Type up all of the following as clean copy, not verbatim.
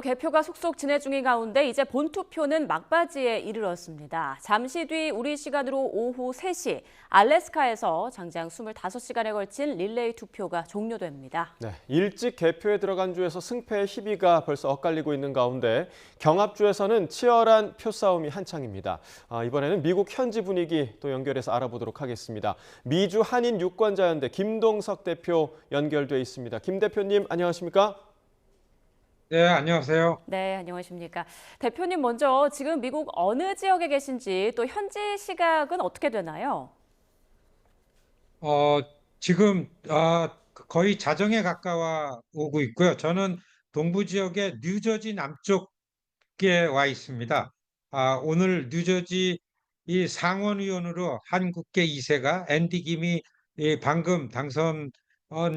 개표가 속속 진행 중인 가운데 이제 본투표는 막바지에 이르렀습니다. 잠시 뒤 우리 시간으로 오후 3시 알래스카에서 장장 25시간에 걸친 릴레이 투표가 종료됩니다. 네, 일찍 개표에 들어간 주에서 승패의 희비가 벌써 엇갈리고 있는 가운데 경합주에서는 치열한 표싸움이 한창입니다. 이번에는 미국 현지 분위기 또 연결해서 알아보도록 하겠습니다. 미주 한인 유권자연대 김동석 대표 연결돼 있습니다. 김 대표님 안녕하십니까? 네, 안녕하세요. 네, 안녕하십니까. 대표님 먼저 지금 미국 어느 지역에 계신지 또 현지 시각은 어떻게 되나요? 어, 지금 거의 자정에 가까워 오고 있고요. 저는 동부 지역의 뉴저지 남쪽에 와 있습니다. 오늘 뉴저지 이 상원의원으로 한국계 2세가 앤디 김이 방금 당선한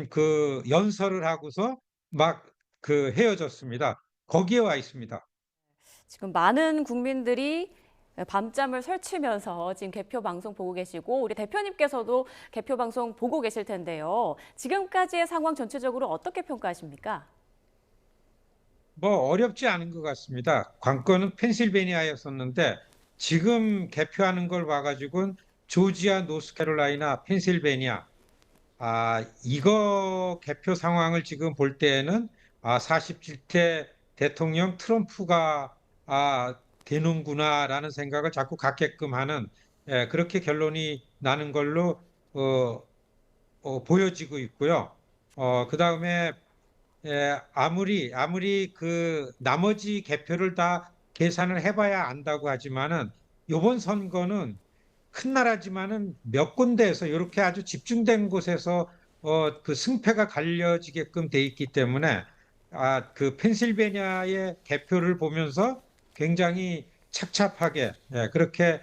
그 연설을 하고서 막 그 헤어졌습니다. 거기에 와 있습니다. 지금 많은 국민들이 밤잠을 설치면서 지금 개표 방송 보고 계시고 우리 대표님께서도 개표 방송 보고 계실 텐데요. 지금까지의 상황 전체적으로 어떻게 평가하십니까? 뭐 어렵지 않은 것 같습니다. 관건은 펜실베니아였었는데 지금 개표하는 걸 봐가지고는 조지아, 노스캐롤라이나, 펜실베니아 이거 개표 상황을 지금 볼 때에는 47대 대통령 트럼프가 되는구나라는 생각을 자꾸 갖게끔 하는 그렇게 결론이 나는 걸로 어, 보여지고 있고요. 그다음에 아무리 그 나머지 개표를 다 계산을 해봐야 안다고 하지만은 이번 선거는 큰 나라지만은 몇 군데에서 이렇게 아주 집중된 곳에서 그 승패가 갈려지게끔 돼 있기 때문에 그 펜실베니아의 개표를 보면서 굉장히 착잡하게 그렇게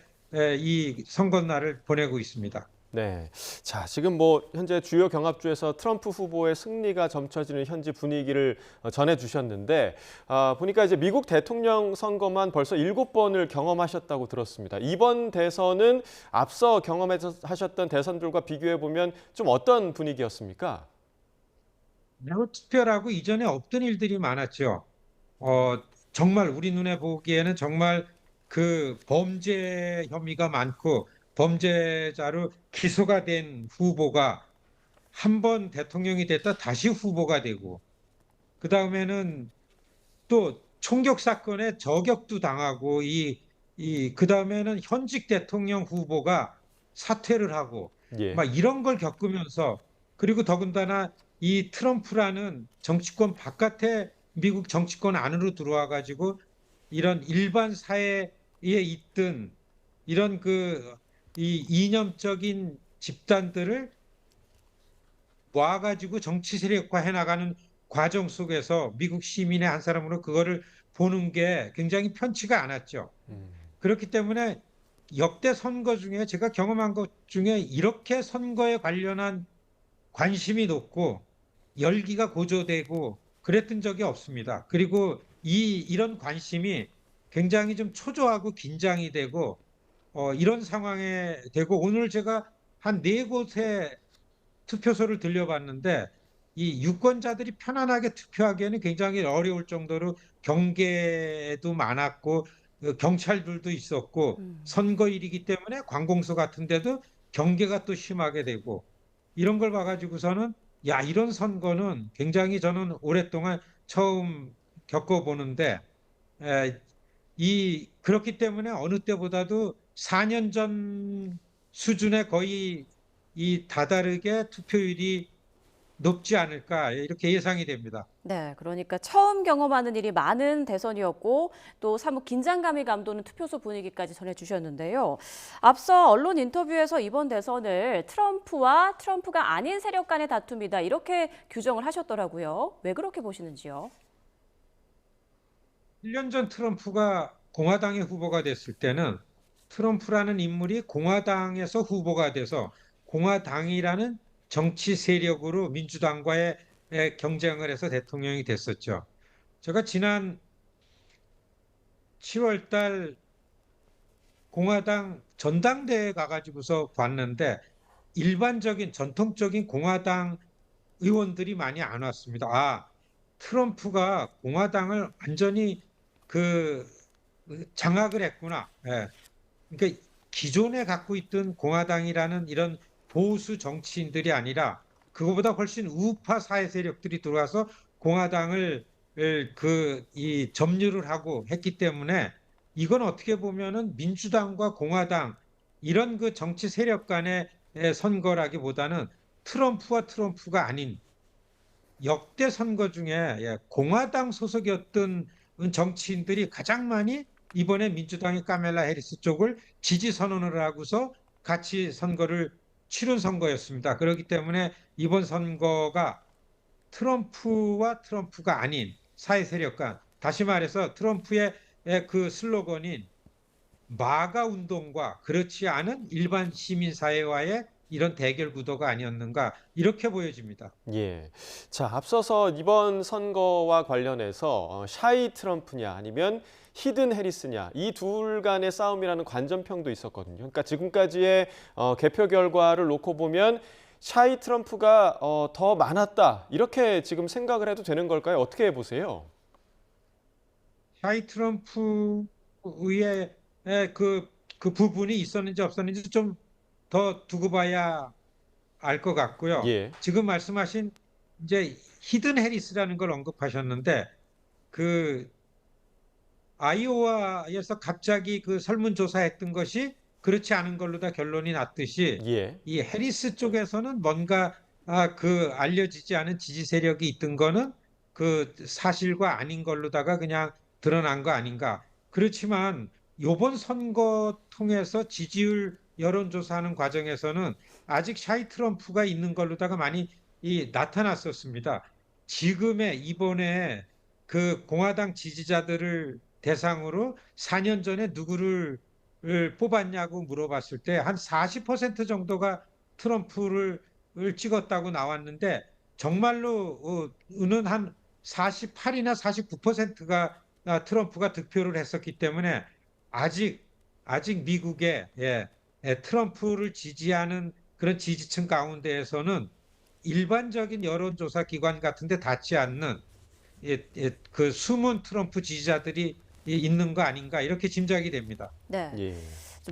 이 선거 날을 보내고 있습니다. 네. 자, 지금 뭐 현재 주요 경합주에서 트럼프 후보의 승리가 점쳐지는 현지 분위기를 전해 주셨는데 보니까 이제 미국 대통령 선거만 벌써 7번을 경험하셨다고 들었습니다. 이번 대선은 앞서 경험하셨던 대선들과 비교해 보면 좀 어떤 분위기였습니까? 매우 특별하고 이전에 없던 일들이 많았죠. 정말 우리 눈에 보기에는 정말 그 범죄 혐의가 많고 범죄자로 기소가 된 후보가 한 번 대통령이 됐다 다시 후보가 되고 그 다음에는 또 총격 사건에 저격도 당하고 그 다음에는 현직 대통령 후보가 사퇴를 하고 예. 막 이런 걸 겪으면서 그리고 더군다나 이 트럼프라는 정치권 바깥에 미국 정치권 안으로 들어와 가지고 이런 일반 사회에 있던 이런 그 이 이념적인 집단들을 모아가지고 정치 세력화 해나가는 과정 속에서 미국 시민의 한 사람으로 그거를 보는 게 굉장히 편치가 않았죠. 음. 그렇기 때문에 역대 선거 중에 제가 경험한 것 중에 이렇게 선거에 관련한 관심이 높고 열기가 고조되고 그랬던 적이 없습니다. 그리고 이런 관심이 굉장히 좀 초조하고 긴장이 되고 이런 상황에 되고 오늘 제가 한 네 곳에 투표소를 들려봤는데 이 유권자들이 편안하게 투표하기에는 굉장히 어려울 정도로 경계도 많았고 경찰들도 있었고 선거일이기 때문에 관공서 같은 데도 경계가 또 심하게 되고 이런 걸 봐가지고서는 야, 이런 선거는 굉장히 저는 오랫동안 처음 겪어보는데 에, 그렇기 때문에 어느 때보다도 4년 전 수준에 거의 다다르게 투표율이 높지 않을까 이렇게 예상이 됩니다. 네, 그러니까 처음 경험하는 일이 많은 대선이었고 또 사뭇 긴장감이 감도는 투표소 분위기까지 전해주셨는데요. 앞서 언론 인터뷰에서 이번 대선을 트럼프와 트럼프가 아닌 세력 간의 다툼이다 이렇게 규정을 하셨더라고요. 왜 그렇게 보시는지요? 1년 전 트럼프가 공화당의 후보가 됐을 때는 트럼프라는 인물이 공화당에서 후보가 돼서 공화당이라는 정치 세력으로 민주당과의 경쟁을 해서 대통령이 됐었죠. 제가 지난 7월 달 공화당 전당대회 가가지고서 봤는데 일반적인 전통적인 공화당 의원들이 많이 안 왔습니다. 트럼프가 공화당을 완전히 그 장악을 했구나. 예. 그러니까 기존에 갖고 있던 공화당이라는 이런 보수 정치인들이 아니라 그거보다 훨씬 우파 사회 세력들이 들어와서 공화당을 이 점유를 하고 했기 때문에 이건 어떻게 보면은 민주당과 공화당 이런 그 정치 세력 간의 선거라기보다는 트럼프와 트럼프가 아닌 역대 선거 중에 공화당 소속이었던 정치인들이 가장 많이 이번에 민주당의 카멜라 해리스 쪽을 지지 선언을 하고서 같이 선거를 치른 선거였습니다. 그렇기 때문에 이번 선거가 트럼프와 트럼프가 아닌 사회 세력 간, 다시 말해서 트럼프의 그 슬로건인 마가 운동과 그렇지 않은 일반 시민 사회와의 이런 대결 구도가 아니었는가 이렇게 보여집니다. 예. 자, 앞서서 이번 선거와 관련해서 샤이 트럼프냐 아니면 히든 해리스냐 이 둘 간의 싸움이라는 관전평도 있었거든요. 그러니까 지금까지의 개표 결과를 놓고 보면 샤이 트럼프가 더 많았다 이렇게 지금 생각을 해도 되는 걸까요? 어떻게 보세요? 샤이 트럼프의 그 부분이 있었는지 없었는지 좀 더 두고 봐야 알 것 같고요. 예. 지금 말씀하신 이제 히든 해리스라는 걸 언급하셨는데 그 아이오와에서 갑자기 그 설문조사했던 것이 그렇지 않은 걸로 다 결론이 났듯이 예. 이 해리스 쪽에서는 뭔가 그 알려지지 않은 지지 세력이 있던 거는 그 사실과 아닌 걸로다가 그냥 드러난 거 아닌가. 그렇지만 요번 선거 통해서 지지율 여론조사하는 과정에서는 아직 샤이 트럼프가 있는 걸로다가 많이 나타났었습니다. 지금의 이번에 그 공화당 지지자들을 대상으로 4년 전에 누구를 뽑았냐고 물어봤을 때 한 40% 정도가 트럼프를 찍었다고 나왔는데 정말로 는 한 48이나 49%가 트럼프가 득표를 했었기 때문에 아직 미국의 트럼프를 지지하는 그런 지지층 가운데에서는 일반적인 여론조사 기관 같은데 닿지 않는 그 숨은 트럼프 지지자들이 있는 거 아닌가 이렇게 짐작이 됩니다. 네. 예.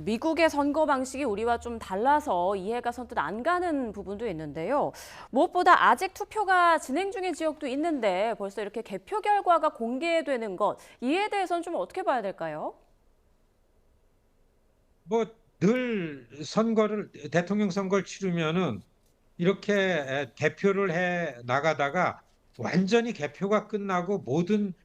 미국의 선거 방식이 우리와 좀 달라서 이해가 선뜻 안 가는 부분도 있는데요. 무엇보다 아직 투표가 진행 중인 지역도 있는데 벌써 이렇게 개표 결과가 공개되는 것, 이에 대해서는 좀 어떻게 봐야 될까요? 뭐 늘 대통령 선거를 치르면은 이렇게 개표를 해 나가다가 완전히 개표가 끝나고 모든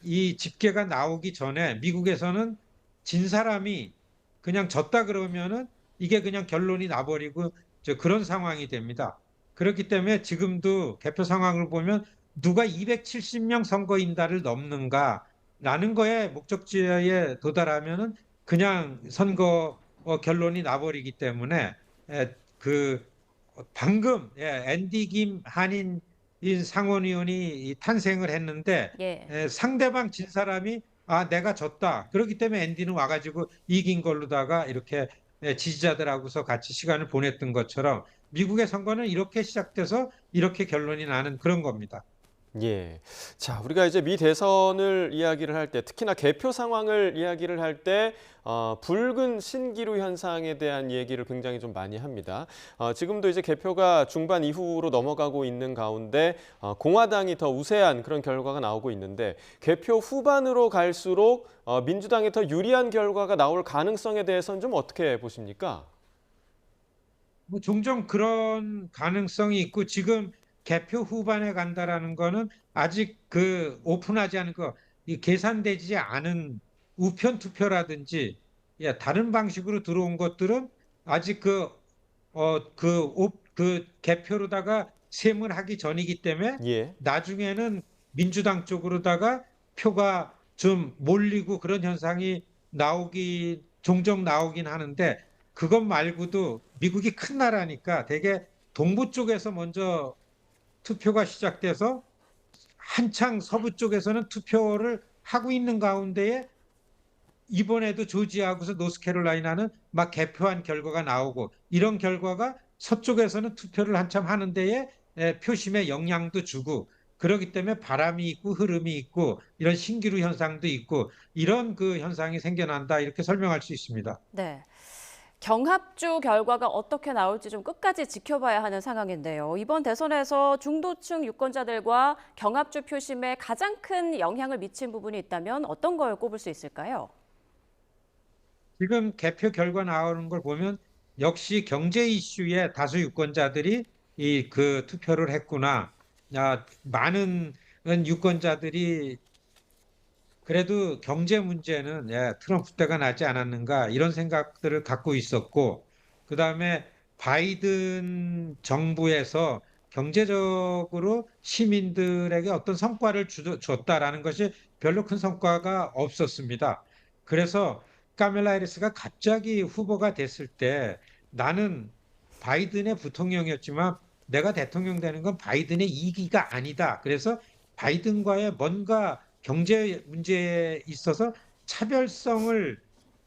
이 집계가 나오기 전에 미국에서는 진 사람이 그냥 졌다 그러면은 이게 그냥 결론이 나버리고 그런 상황이 됩니다. 그렇기 때문에 지금도 개표 상황을 보면 누가 270명 선거인단을 넘는가라는 거에 목적지에 도달하면은 그냥 선거 결론이 나버리기 때문에 그 방금 앤디 김 한인 상원의원이 탄생을 했는데 예. 상대방 진 사람이 내가 졌다. 그렇기 때문에 앤디는 와가지고 이긴 걸로다가 이렇게 지지자들하고서 같이 시간을 보냈던 것처럼 미국의 선거는 이렇게 시작돼서 이렇게 결론이 나는 그런 겁니다. 예. 자, 우리가 이제 미 대선을 이야기를 할 때, 특히나 개표 상황을 이야기를 할 때, 붉은 신기루 현상에 대한 얘기를 굉장히 좀 많이 합니다. 지금도 이제 개표가 중반 이후로 넘어가고 있는 가운데, 공화당이 더 우세한 그런 결과가 나오고 있는데, 개표 후반으로 갈수록 민주당이 더 유리한 결과가 나올 가능성에 대해서는 좀 어떻게 보십니까? 뭐 종종 그런 가능성이 있고 지금 개표 후반에 간다라는 거는 아직 그 오픈하지 않은 이 계산되지 않은 우편 투표라든지 다른 방식으로 들어온 것들은 아직 그 개표로다가 셈을 하기 전이기 때문에 예. 나중에는 민주당 쪽으로다가 표가 좀 몰리고 그런 현상이 종종 나오긴 하는데 그것 말고도 미국이 큰 나라니까 되게 동부 쪽에서 먼저 투표가 시작돼서 한창 서부 쪽에서는 투표를 하고 있는 가운데에 이번에도 조지아하고서 노스캐롤라이나는 막 개표한 결과가 나오고 이런 결과가 서쪽에서는 투표를 한참 하는 데에 표심에 영향도 주고 그렇기 때문에 바람이 있고 흐름이 있고 이런 신기루 현상도 있고 이런 그 현상이 생겨난다 이렇게 설명할 수 있습니다. 네. 경합주 결과가 어떻게 나올지 좀 끝까지 지켜봐야 하는 상황인데요. 이번 대선에서 중도층 유권자들과 경합주 표심에 가장 큰 영향을 미친 부분이 있다면 어떤 걸 꼽을 수 있을까요? 지금 개표 결과 나오는 걸 보면 역시 경제 이슈에 다수 유권자들이 이 그 투표를 했구나. 많은 유권자들이 그래도 경제 문제는 트럼프 때가 낫지 않았는가 이런 생각들을 갖고 있었고, 그다음에 바이든 정부에서 경제적으로 시민들에게 어떤 성과를 줬다라는 것이 별로 큰 성과가 없었습니다. 그래서 카멜라 해리스가 갑자기 후보가 됐을 때 나는 바이든의 부통령이었지만 내가 대통령 되는 건 바이든의 이기가 아니다. 그래서 바이든과의 뭔가 경제 문제에 있어서 차별성을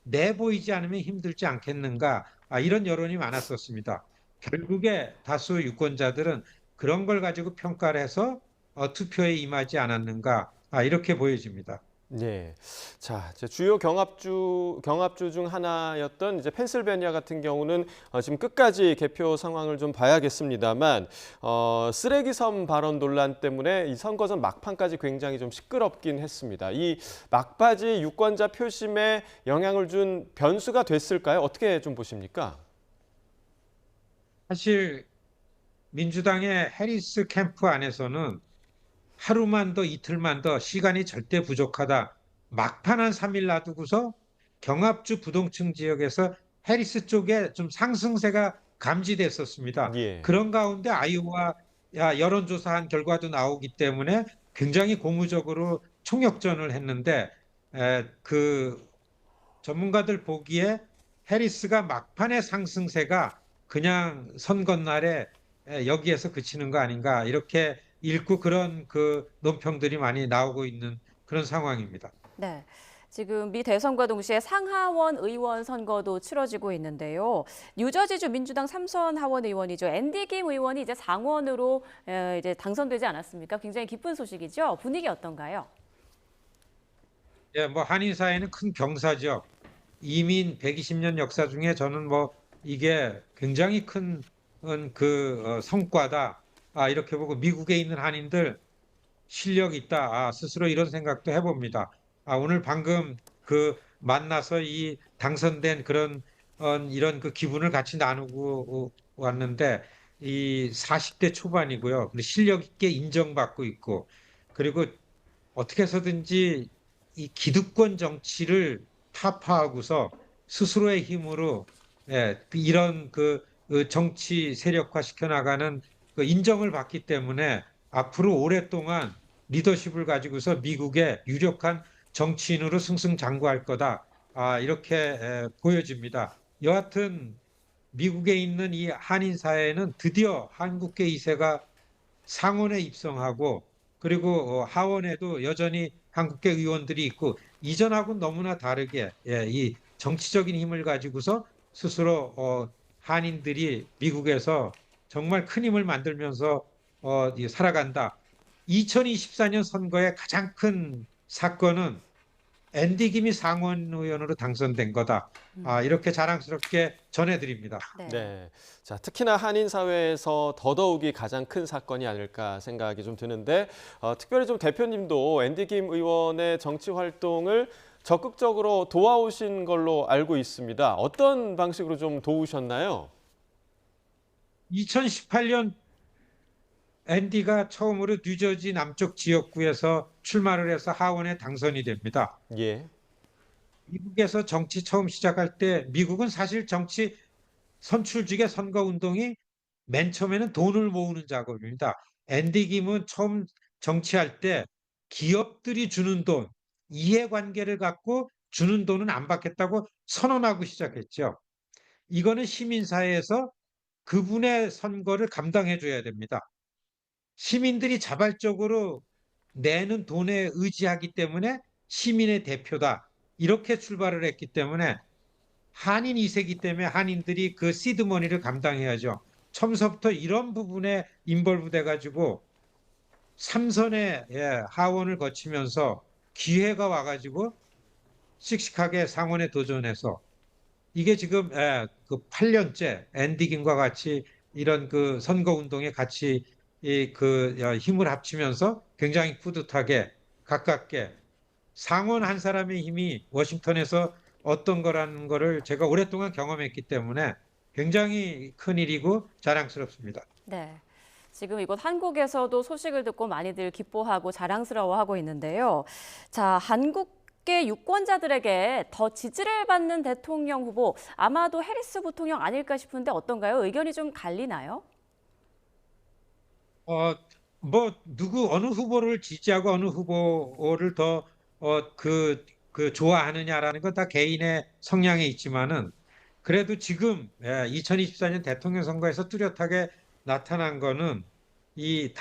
내보이지 않으면 힘들지 않겠는가? 이런 여론이 많았었습니다. 결국에 다수 유권자들은 그런 걸 가지고 평가를 해서 투표에 임하지 않았는가? 이렇게 보여집니다. 네. 자, 이제 주요 경합주 중 하나였던 이제 펜실베니아 같은 경우는 지금 끝까지 개표 상황을 좀 봐야겠습니다만 쓰레기 섬 발언 논란 때문에 이 선거전 막판까지 굉장히 좀 시끄럽긴 했습니다. 이 막바지 유권자 표심에 영향을 준 변수가 됐을까요? 어떻게 좀 보십니까? 사실 민주당의 해리스 캠프 안에서는 하루만 더 이틀만 더 시간이 절대 부족하다. 막판 한 3일 놔두고서 경합주 부동층 지역에서 해리스 쪽에 좀 상승세가 감지됐었습니다. 예. 그런 가운데 아이오와 여론조사한 결과도 나오기 때문에 굉장히 고무적으로 총력전을 했는데 그 전문가들 보기에 해리스가 막판의 상승세가 그냥 선거날에 여기에서 그치는 거 아닌가 이렇게 읽고 그런 그 논평들이 많이 나오고 있는 그런 상황입니다. 네. 지금 미 대선과 동시에 상하원 의원 선거도 치러지고 있는데요. 뉴저지주 민주당 3선 하원 의원이죠. 앤디 김 의원이 이제 상원으로 이제 당선되지 않았습니까? 굉장히 기쁜 소식이죠. 분위기 어떤가요? 예, 뭐 한인 사회는 큰 경사죠. 이민 120년 역사 중에 저는 뭐 이게 굉장히 큰 그 성과다. 이렇게 보고 미국에 있는 한인들 실력 있다. 스스로 이런 생각도 해봅니다. 오늘 방금 그 만나서 이 당선된 그런 이런 그 기분을 같이 나누고 왔는데 이 40대 초반이고요. 근데 실력 있게 인정받고 있고 그리고 어떻게 해서든지 이 기득권 정치를 타파하고서 스스로의 힘으로 이런 그 정치 세력화 시켜나가는 그 인정을 받기 때문에 앞으로 오랫동안 리더십을 가지고서 미국의 유력한 정치인으로 승승장구할 거다. 이렇게 보여집니다. 여하튼 미국에 있는 이 한인 사회는 드디어 한국계 2세가 상원에 입성하고 그리고 하원에도 여전히 한국계 의원들이 있고 이전하고는 너무나 다르게 이 정치적인 힘을 가지고서 스스로 한인들이 미국에서 정말 큰 힘을 만들면서 살아간다. 2024년 선거의 가장 큰 사건은 앤디 김이 상원 의원으로 당선된 거다. 이렇게 자랑스럽게 전해드립니다. 네. 네. 자, 특히나 한인 사회에서 더더욱이 가장 큰 사건이 아닐까 생각이 좀 드는데 특별히 좀 대표님도 앤디 김 의원의 정치 활동을 적극적으로 도와오신 걸로 알고 있습니다. 어떤 방식으로 좀 도우셨나요? 2018년 앤디가 처음으로 뉴저지 남쪽 지역구에서 출마를 해서 하원에 당선이 됩니다. 예. 미국에서 정치 처음 시작할 때 미국은 사실 정치 선출직의 선거운동이 맨 처음에는 돈을 모으는 작업입니다. 앤디 김은 처음 정치할 때 기업들이 주는 돈, 이해관계를 갖고 주는 돈은 안 받겠다고 선언하고 시작했죠. 이거는 시민사회에서 그분의 선거를 감당해 줘야 됩니다. 시민들이 자발적으로 내는 돈에 의지하기 때문에 시민의 대표다. 이렇게 출발을 했기 때문에 한인 2세기 때문에 한인들이 그 시드머니를 감당해야죠. 처음서부터 이런 부분에 인벌브 돼가지고 삼선의 하원을 거치면서 기회가 와가지고 씩씩하게 상원에 도전해서 이게 지금 그 8년째 앤디 김과 같이 이런 그 선거 운동에 같이 힘을 합치면서 굉장히 뿌듯하게 가깝게 상원 한 사람의 힘이 워싱턴에서 어떤 거라는 거를 제가 오랫동안 경험했기 때문에 굉장히 큰 일이고 자랑스럽습니다. 네. 지금 이곳 한국에서도 소식을 듣고 많이들 기뻐하고 자랑스러워하고 있는데요. 자, 한국계 유권자들에게 더 지지를 받는 대통령 후보, 아마도 해리스 부통령 아닐까 싶은데 어떤가요? 의견이 좀 갈리나요? 어, 어느 후보를 지지하고 어느 후보를 더, 좋아하느냐라는 건 다 개인의 성향에 있지만은, 그래도 지금, 2024년 대통령 선거에서 뚜렷하게 나타난 거는 이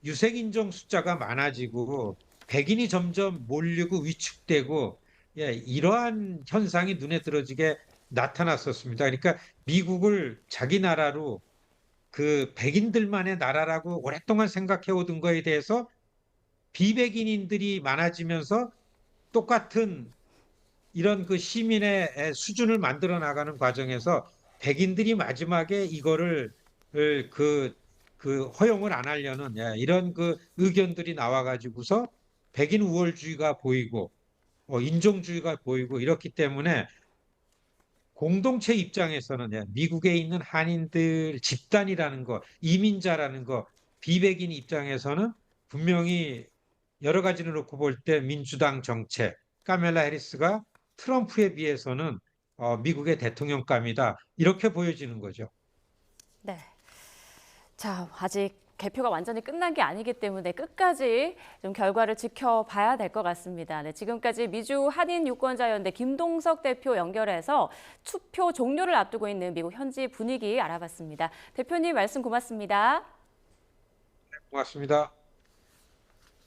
유색인종 숫자가 많아지고, 백인이 점점 몰리고 위축되고, 이러한 현상이 눈에 들어지게 나타났었습니다. 그러니까 미국을 자기 나라로 그 백인들만의 나라라고 오랫동안 생각해 오던 거에 대해서 비백인인들이 많아지면서 똑같은 이런 그 시민의 수준을 만들어 나가는 과정에서 백인들이 마지막에 이거를 허용을 안 하려는 이런 그 의견들이 나와가지고서 백인 우월주의가 보이고 인종주의가 보이고 이렇기 때문에 공동체 입장에서는 미국에 있는 한인들 집단이라는 거, 이민자라는 거, 비백인 입장에서는 분명히 여러 가지를 놓고 볼 때 민주당 정책, 카멜라 해리스가 트럼프에 비해서는 미국의 대통령감이다. 이렇게 보여지는 거죠. 네. 자, 아직 개표가 완전히 끝난 게 아니기 때문에 끝까지 좀 결과를 지켜봐야 될 것 같습니다. 네, 지금까지 미주 한인 유권자연대 김동석 대표 연결해서 투표 종료를 앞두고 있는 미국 현지 분위기 알아봤습니다. 대표님 말씀 고맙습니다. 고맙습니다.